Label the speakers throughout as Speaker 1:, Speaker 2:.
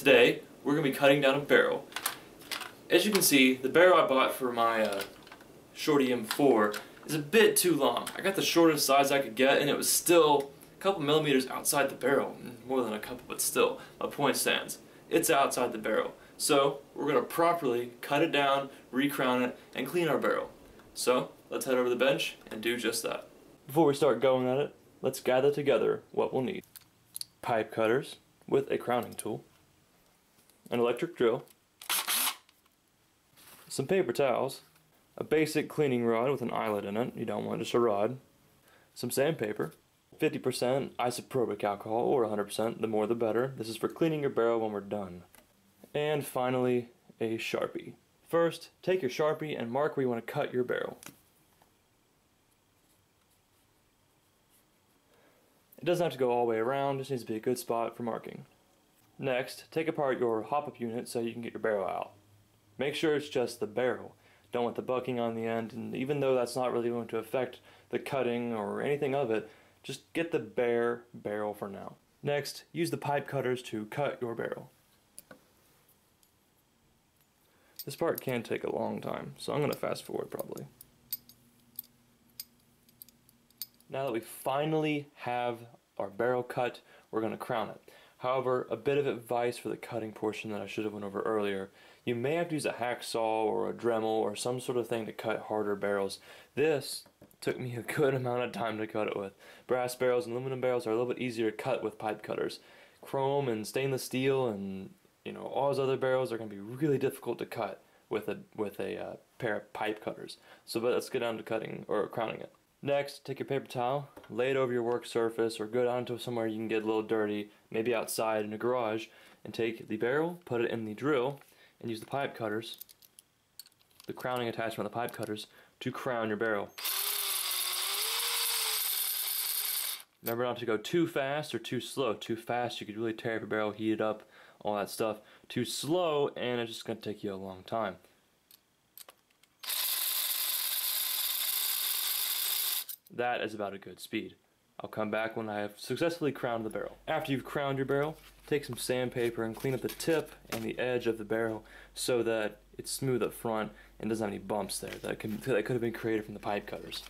Speaker 1: Today, we're going to be cutting down a barrel. As you can see, the barrel I bought for my Shorty M4 is a bit too long. I got the shortest size I could get, and it was still a couple millimeters outside the barrel. More than a couple, but still, my point stands. It's outside the barrel. So, we're going to properly cut it down, re-crown it, and clean our barrel. So, let's head over to the bench and do just that. Before we start going at it, let's gather together what we'll need. Pipe cutters with a crowning tool, an electric drill, some paper towels, a basic cleaning rod with an eyelet in it, you don't want just a rod, some sandpaper, 50% isopropyl alcohol or 100%, the more the better. This is for cleaning your barrel when we're done. And finally, a Sharpie. First, take your Sharpie and mark where you want to cut your barrel. It doesn't have to go all the way around, just needs to be a good spot for marking. Next, take apart your hop-up unit so you can get your barrel out. Make sure it's just the barrel. Don't want the bucking on the end, and even though that's not really going to affect the cutting or anything of it, just get the bare barrel for now. Next, use the pipe cutters to cut your barrel. This part can take a long time, so I'm going to fast forward probably. Now that we finally have our barrel cut, we're going to crown it. However, a bit of advice for the cutting portion that I should have went over earlier. You may have to use a hacksaw or a Dremel or some sort of thing to cut harder barrels. This took me a good amount of time to cut it with. Brass barrels and aluminum barrels are a little bit easier to cut with pipe cutters. Chrome and stainless steel and all those other barrels are going to be really difficult to cut with a pair of pipe cutters. So let's get down to cutting or crowning it. Next, take your paper towel, lay it over your work surface or go down to somewhere you can get a little dirty, maybe outside in a garage, and take the barrel, put it in the drill, and use the pipe cutters, the crowning attachment of the pipe cutters, to crown your barrel. Remember not to go too fast or too slow. Too fast, you could really tear up your barrel, heat it up, all that stuff. Too slow, and it's just going to take you a long time. That is about a good speed. I'll come back when I have successfully crowned the barrel. After you've crowned your barrel, take some sandpaper and clean up the tip and the edge of the barrel so that it's smooth up front and doesn't have any bumps there that could have been created from the pipe cutters.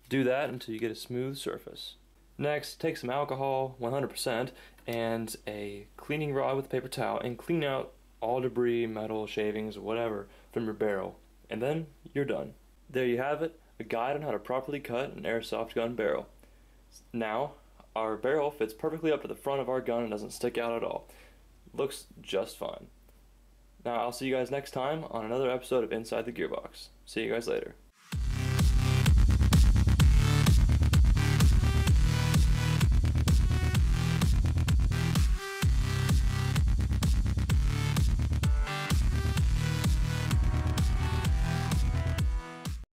Speaker 1: Do that until you get a smooth surface. Next, take some alcohol, 100%, and a cleaning rod with a paper towel and clean out all debris, metal, shavings, whatever from your barrel. And then you're done. There you have it, a guide on how to properly cut an airsoft gun barrel. Now, our barrel fits perfectly up to the front of our gun and doesn't stick out at all. Looks just fine. Now, I'll see you guys next time on another episode of Inside the Gearbox. See you guys later.